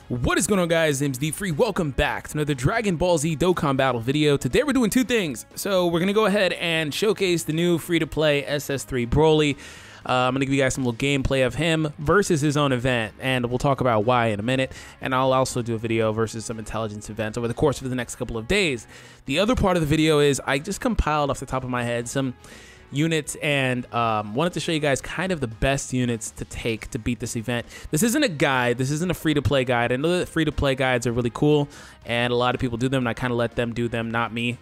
What is going on, guys? Name's D3. Welcome back to another Dragon Ball Z Dokkan battle video. Today we're doing two things. So we're going to go ahead and showcase the new free-to-play SS3 BROLY. I'm going to give you guys some little gameplay of him versus his own event, and we'll talk about why in a minute. And I'll also do a video versus some intelligence events over the course of the next couple of days. The other part of the video is I just compiled off the top of my head some units and wanted to show you guys kind of the best units to take to beat this event. This isn't a guide, this isn't a free-to-play guide. I know that free-to-play guides are really cool and a lot of people do them, and I kind of let them do them, not me.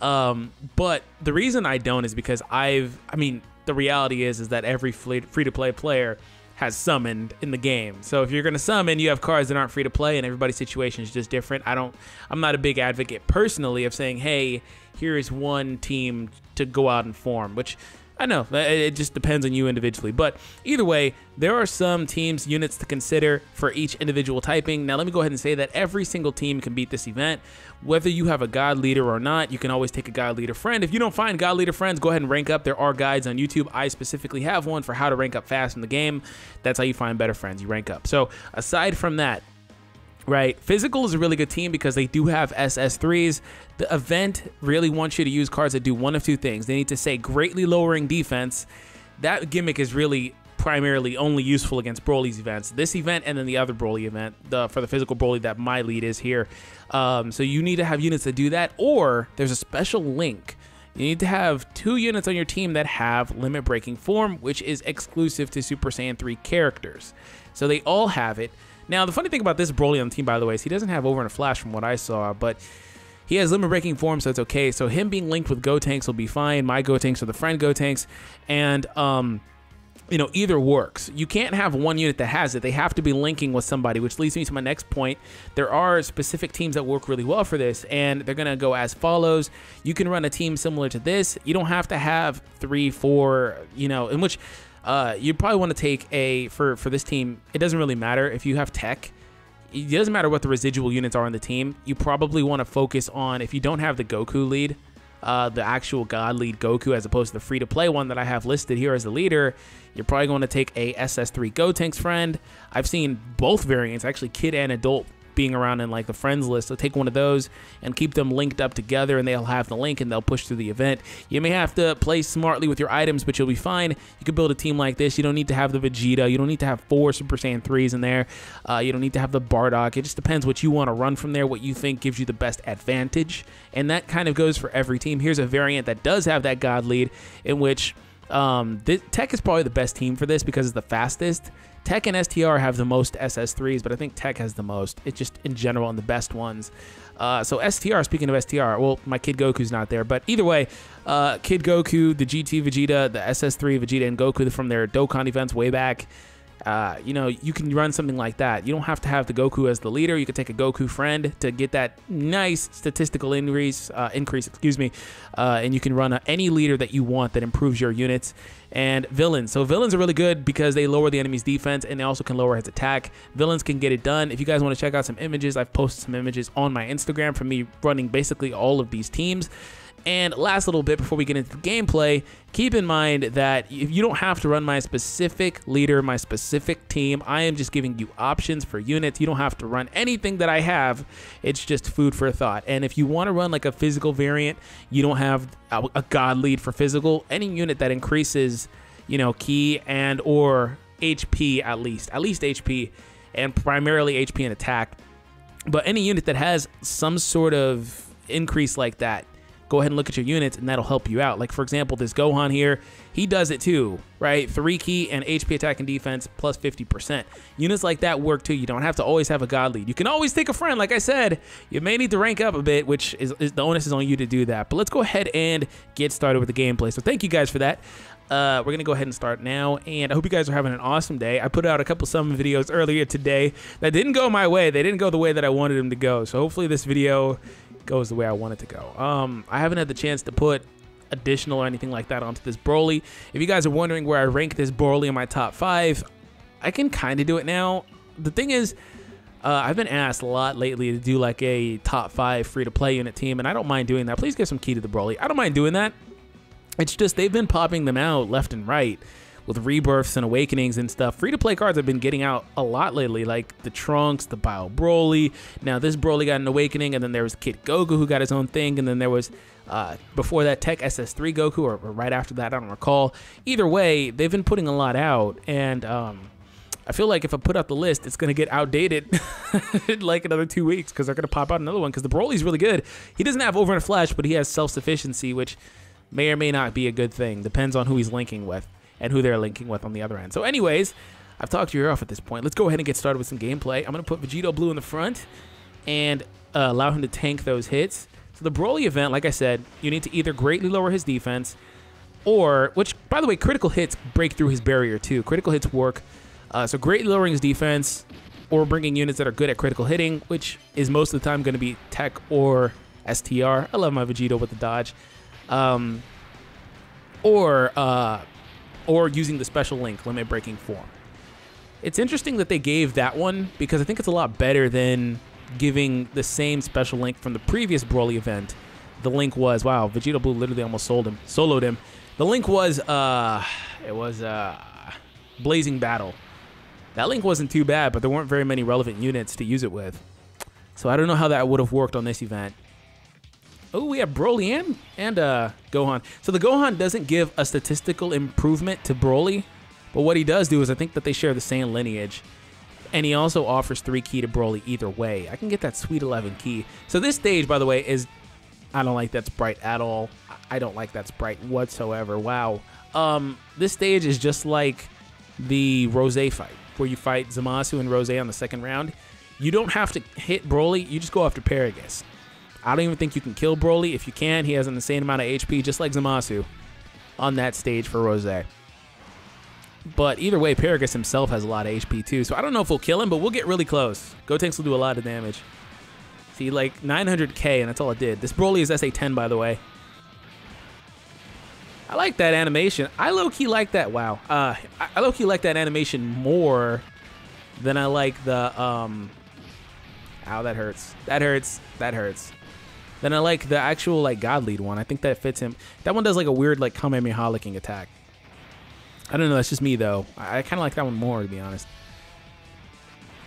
But the reason I don't is because the reality is that every free-to-play player has summoned in the game. So if you're going to summon, you have cards that aren't free to play, and everybody's situation is just different. I'm not a big advocate personally of saying, hey, here is one team to go out and form, which I know it just depends on you individually. But either way, there are some teams, units to consider for each individual typing. Now, let me go ahead and say that every single team can beat this event. Whether you have a god leader or not, you can always take a god leader friend. If you don't find god leader friends, go ahead and rank up. There are guides on YouTube. I specifically have one for how to rank up fast in the game. That's how you find better friends. You rank up. So aside from that, right, Physical is a really good team because they do have SS3s. The event really wants you to use cards that do one of two things. They need to say greatly lowering defense. That gimmick is really primarily only useful against Broly's events. This event and then the other Broly event, for the Physical Broly that my lead is here. So you need to have units that do that, or there's a special link. You need to have 2 units on your team that have limit breaking form, which is exclusive to Super Saiyan 3 characters. So they all have it. Now, the funny thing about this Broly on the team, by the way, is he doesn't have Over in a Flash from what I saw, but he has limit breaking form, so it's okay. So him being linked with Gotenks will be fine. My Gotenks are the friend Gotenks, and you know, either works. You can't have one unit that has it. They have to be linking with somebody, which leads me to my next point. There are specific teams that work really well for this, and they're gonna go as follows. You can run a team similar to this. You don't have to have 3, 4, you know, in which you probably want to take for this team. It doesn't really matter if you have tech. It doesn't matter what the residual units are on the team. You probably want to focus on, if you don't have the Goku lead, the actual god lead Goku, as opposed to the free-to-play one that I have listed here as the leader, you're probably going to take a SS3 Gotenks friend. I've seen both variants, actually kid and adult, being around in like the friends list. So take one of those and keep them linked up together, and they'll have the link and they'll push through the event. You may have to play smartly with your items, but you'll be fine. You can build a team like this. You don't need to have the Vegeta. You don't need to have 4 Super Saiyan 3s in there. You don't need to have the Bardock. It just depends what you want to run from there, what you think gives you the best advantage, and that kind of goes for every team. Here's a variant that does have that god lead, in which Tech is probably the best team for this because it's the fastest. Tech and STR have the most SS3s, but I think Tech has the most. It's just in general and the best ones. So STR, speaking of STR, well, my Kid Goku's not there, but either way, Kid Goku, the GT Vegeta, the SS3 Vegeta and Goku from their Dokkan events way back, you know, you can run something like that. You don't have to have the Goku as the leader. You could take a Goku friend to get that nice statistical increase, and you can run any leader that you want that improves your units. And villains. So villains are really good because they lower the enemy's defense and they also can lower his attack. Villains can get it done. If you guys want to check out some images, I've posted some images on my Instagram from me running basically all of these teams. And last little bit before we get into the gameplay, keep in mind that if you don't have to run my specific leader, my specific team, I am just giving you options for units. You don't have to run anything that I have. It's just food for thought. And if you want to run like a physical variant, you don't have a god lead for physical, any unit that increases, you know, ki and or HP at least HP, and primarily HP and attack. But any unit that has some sort of increase like that, go ahead and look at your units, and that'll help you out. Like, for example, this Gohan here, he does it too, right? 3 ki and HP attack and defense plus 50%. Units like that work too. You don't have to always have a god lead. You can always take a friend. Like I said, you may need to rank up a bit, which is the onus is on you to do that. But let's go ahead and get started with the gameplay. So thank you guys for that. We're going to go ahead and start now, and I hope you guys are having an awesome day. I put out a couple summon videos earlier today that didn't go my way. They didn't go the way that I wanted them to go. So hopefully this video goes the way I want it to go. I haven't had the chance to put additional or anything like that onto this Broly. If you guys are wondering where I rank this Broly in my top 5, I can kind of do it now. The thing is, I've been asked a lot lately to do like a top 5 free-to-play unit team, and I don't mind doing that. Please give some key to the Broly. I don't mind doing that. It's just they've been popping them out left and right, with rebirths and awakenings and stuff. Free-to-play cards have been getting out a lot lately, like the Trunks, the Bio Broly. Now this Broly got an awakening, and then there was Kid Goku who got his own thing, and then there was before that Tech SS3 Goku, or right after that, I don't recall. Either way, they've been putting a lot out, and I feel like if I put out the list, it's going to get outdated in like another 2 weeks because they're going to pop out another one because the Broly's really good. He doesn't have Overnight Flash, but he has self-sufficiency, which may or may not be a good thing. Depends on who he's linking with and who they're linking with on the other end. So anyways, I've talked your ear off at this point. Let's go ahead and get started with some gameplay. I'm going to put Vegito Blue in the front and allow him to tank those hits. So the Broly event, like I said, you need to either greatly lower his defense or, which, by the way, critical hits break through his barrier too. Critical hits work. So greatly lowering his defense or bringing units that are good at critical hitting, which is most of the time going to be Tech or STR. I love my Vegito with the dodge. Or using the special link, limit breaking form. It's interesting that they gave that one because I think it's a lot better than giving the same special link from the previous Broly event. The link was, wow, Vegito Blue literally almost soloed him. The link was, Blazing Battle. That link wasn't too bad, but there weren't very many relevant units to use it with. So I don't know how that would have worked on this event. Oh, we have Broly and Gohan. So the Gohan doesn't give a statistical improvement to Broly, but what he does do is I think that they share the same lineage. And he also offers 3 ki to Broly either way. I can get that sweet 11 ki. So this stage, by the way, is... I don't like that sprite at all. I don't like that sprite whatsoever. Wow. This stage is just like the Rose fight, where you fight Zamasu and Rose on the second round. You don't have to hit Broly, you just go after Paragus. I don't even think you can kill Broly. If you can, he has an insane amount of HP, just like Zamasu on that stage for Rose. But either way, Paragus himself has a lot of HP too, so I don't know if we'll kill him, but we'll get really close. Gotenks will do a lot of damage. See, like 900k, and that's all it did. This Broly is SA10, by the way. I like that animation. I low-key like that. Wow. I low-key like that animation more than I like the, ow, that hurts. That hurts. That hurts. Then I like the actual, like, God Lead one. I think that fits him. That one does, like, a weird, like, Kamehameha licking attack. I don't know. That's just me, though. I kind of like that one more, to be honest.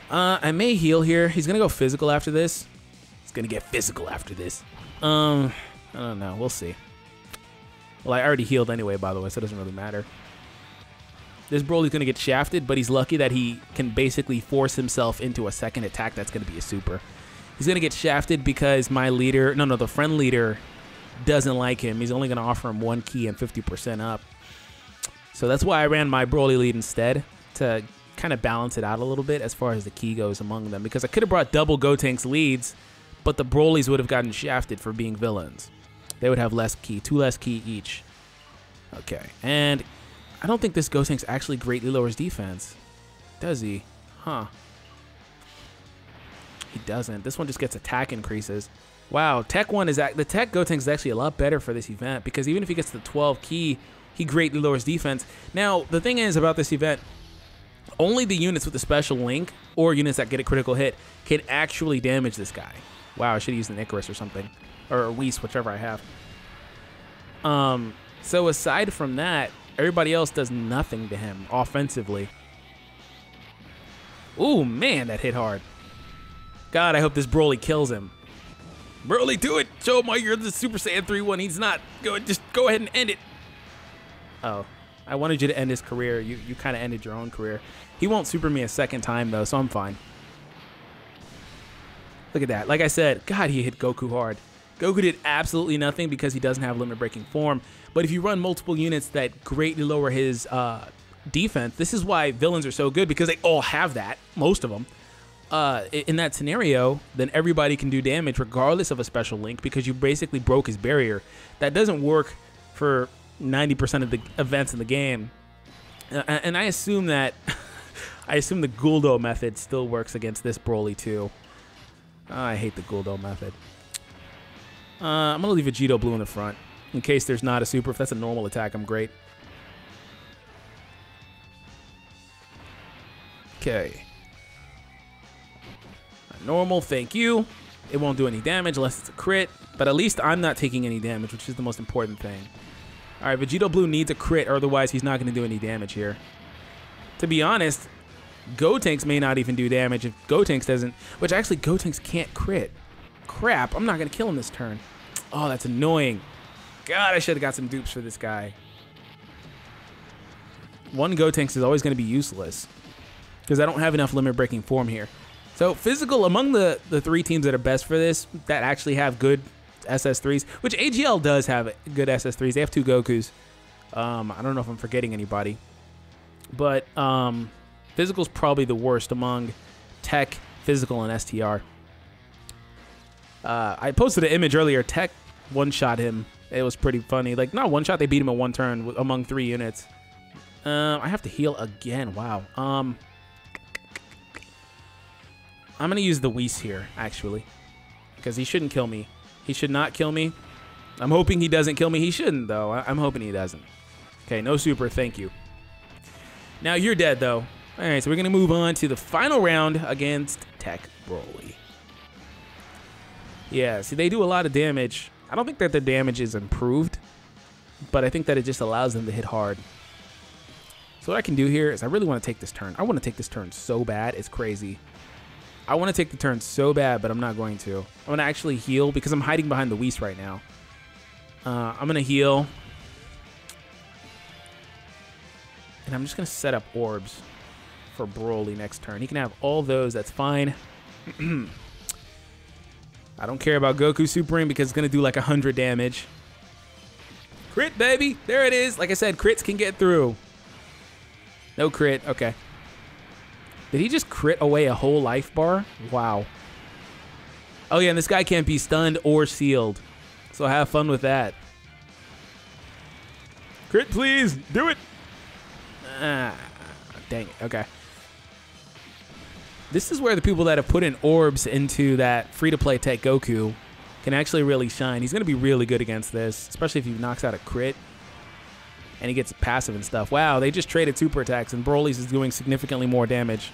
I may heal here. He's going to go physical after this. He's going to get physical after this. I don't know. We'll see. Well, I already healed anyway, by the way, so it doesn't really matter. This Broly's going to get shafted, but he's lucky that he can basically force himself into a second attack that's going to be a super. He's going to get shafted because my leader, the friend leader doesn't like him. He's only going to offer him 1 ki and 50% up. So that's why I ran my Broly lead instead, to kind of balance it out a little bit as far as the ki goes among them. Because I could have brought double Gotenks leads, but the Brolys would have gotten shafted for being villains. They would have less ki, 2 less ki each. Okay, and I don't think this Gotenks actually greatly lowers defense. Does he? Huh. He doesn't. This one just gets attack increases. Wow, Tech 1 is... The Tech Gotenks is actually a lot better for this event because even if he gets the 12 ki, he greatly lowers defense. Now, the thing is about this event, only the units with the special link or units that get a critical hit can actually damage this guy. Wow, I should have used an Icarus or something. Or a Whis, whichever I have. So aside from that, everybody else does nothing to him offensively. Ooh, man, that hit hard. God, I hope this Broly kills him. Broly, do it! Show him why you're the Super Saiyan 3-1. He's not. Just go ahead and end it. Oh, I wanted you to end his career. You kind of ended your own career. He won't super me a second time, though, so I'm fine. Look at that. Like I said, God, he hit Goku hard. Goku did absolutely nothing because he doesn't have limit breaking form. But if you run multiple units that greatly lower his defense, this is why villains are so good, because they all have that, most of them. In that scenario, then everybody can do damage regardless of a special link because you basically broke his barrier. That doesn't work for 90% of the events in the game. And I assume that I assume the Guldo method still works against this Broly too. I hate the Guldo method. I'm going to leave Vegito Blue in the front in case there's not a super. If that's a normal attack, I'm great. Okay. Normal, thank you. It won't do any damage unless it's a crit, but at least I'm not taking any damage, which is the most important thing. All right, Vegito Blue needs a crit, or otherwise he's not going to do any damage here. To be honest, Gotenks may not even do damage if Gotenks doesn't, which actually Gotenks can't crit. Crap, I'm not going to kill him this turn. Oh, that's annoying. God, I should have got some dupes for this guy. One Gotenks is always going to be useless because I don't have enough limit breaking form here. So physical, among the 3 teams that are best for this, that actually have good SS3s, which AGL does have good SS3s. They have 2 Gokus. I don't know if I'm forgetting anybody. But physical's probably the worst among Tech, Physical, and STR. I posted an image earlier. Tech one-shot him. It was pretty funny. Like, not one-shot, they beat him in 1 turn among 3 units. I have to heal again. Wow. I'm going to use the Whis here, actually, because he shouldn't kill me. He should not kill me. I'm hoping he doesn't kill me. He shouldn't, though. I'm hoping he doesn't. Okay, no super. Thank you. Now you're dead, though. All right, so we're going to move on to the final round against Tech BROLY. Yeah, see, they do a lot of damage. I don't think that their damage is improved, but I think that it just allows them to hit hard. So what I can do here is I really want to take this turn. I want to take this turn so bad. It's crazy. I want to take the turn so bad, but I'm not going to. I'm going to actually heal because I'm hiding behind the Whis right now. I'm going to heal. And I'm just going to set up orbs for BROLY next turn. He can have all those. That's fine. I don't care about Goku Supering because it's going to do like 100 damage. Crit, baby. There it is. Like I said, crits can get through. No crit. Okay. Did he just crit away a whole life bar? Wow. Oh, yeah, and this guy can't be stunned or sealed. So have fun with that. Crit, please. Do it. Dang it. Okay. This is where the people that have put in orbs into that free-to-play Tech Goku can actually really shine. He's going to be really good against this, especially if he knocks out a crit and he gets passive and stuff. Wow, they just traded super attacks, and Broly's is doing significantly more damage.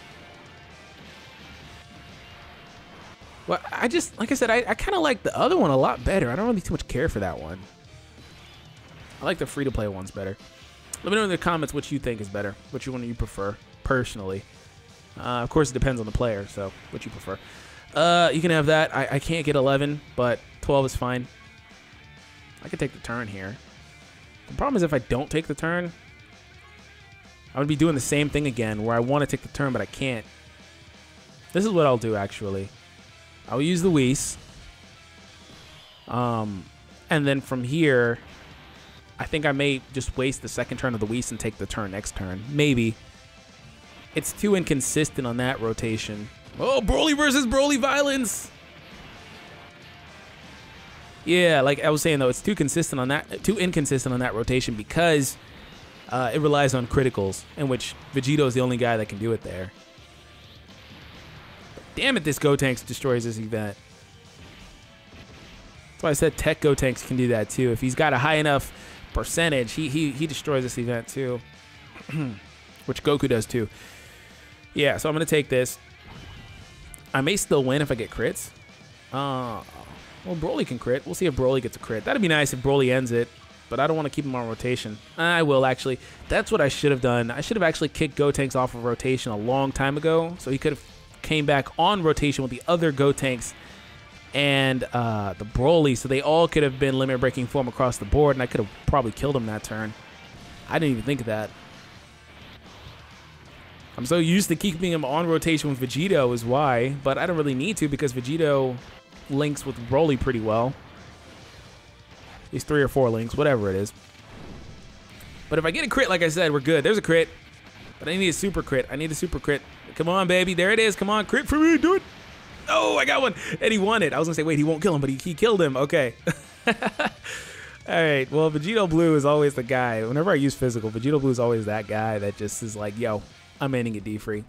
Well, like I said, I kind of like the other one a lot better. I don't really too much care for that one. I like the free-to-play ones better. Let me know in the comments what you think is better, which one you prefer, personally. Of course, it depends on the player, so what you prefer. You can have that. I can't get 11, but 12 is fine. I could take the turn here. The problem is if I don't take the turn, I'm going to be doing the same thing again, where I want to take the turn, but I can't. This is what I'll do, actually. I'll use the Whis. And then from here, I think I may just waste the second turn of the Whis and take the turn next turn. Maybe. It's too inconsistent on that rotation. Oh, BROLY versus BROLY violence! Yeah, like I was saying though, it's too inconsistent on that rotation because it relies on criticals, in which Vegito is the only guy that can do it there. But damn it, this Gotenks destroys this event. That's why I said Tech Gotenks can do that too. If he's got a high enough percentage, he destroys this event too. Which Goku does too. Yeah, so I'm going to take this. I may still win if I get crits. Well, BROLY can crit. We'll see if BROLY gets a crit. That'd be nice if BROLY ends it, but I don't want to keep him on rotation. I will, actually. That's what I should have done. I should have actually kicked Gotenks off of rotation a long time ago, so he could have came back on rotation with the other Gotenks and the BROLY, so they all could have been limit-breaking form across the board, and I could have probably killed him that turn. I didn't even think of that. I'm so used to keeping him on rotation with Vegito is why, but I don't really need to because Vegito links with BROLY pretty well. These 3 or 4 links, whatever it is. But if I get a crit, like I said, we're good. There's a crit, but I need a super crit. I need a super crit. Come on, baby. There it is. Come on, crit for me. Do it. Oh, I got one. And he won it. I was going to say, wait, he won't kill him, but he killed him. Okay. All right. Well, Vegito Blue is always the guy. Whenever I use physical, Vegito Blue is always that guy that just is like, yo, I'm ending it D-free.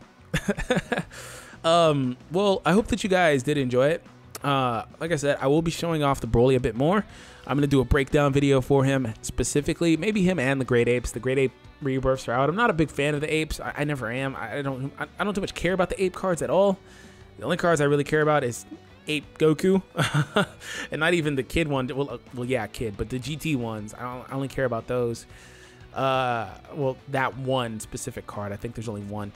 Well, I hope that you guys did enjoy it. Like I said, I will be showing off the BROLY a bit more. I'm going to do a breakdown video for him specifically. Maybe him and the Great Apes. The Great Ape rebirths are out. I'm not a big fan of the apes. I never am. I don't too much care about the ape cards at all. The only cards I really care about is Ape Goku, and not even the kid one. Well, yeah, kid, but the GT ones. I only care about those. Well, that one specific card. I think there's only one.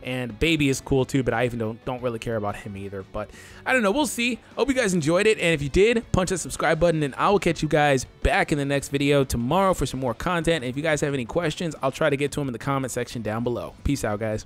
And Baby is cool too, but I even don't really care about him either. But I don't know. We'll see. Hope you guys enjoyed it. And if you did, punch that subscribe button, and I will catch you guys back in the next video tomorrow for some more content. And if you guys have any questions, I'll try to get to them in the comment section down below. Peace out, guys.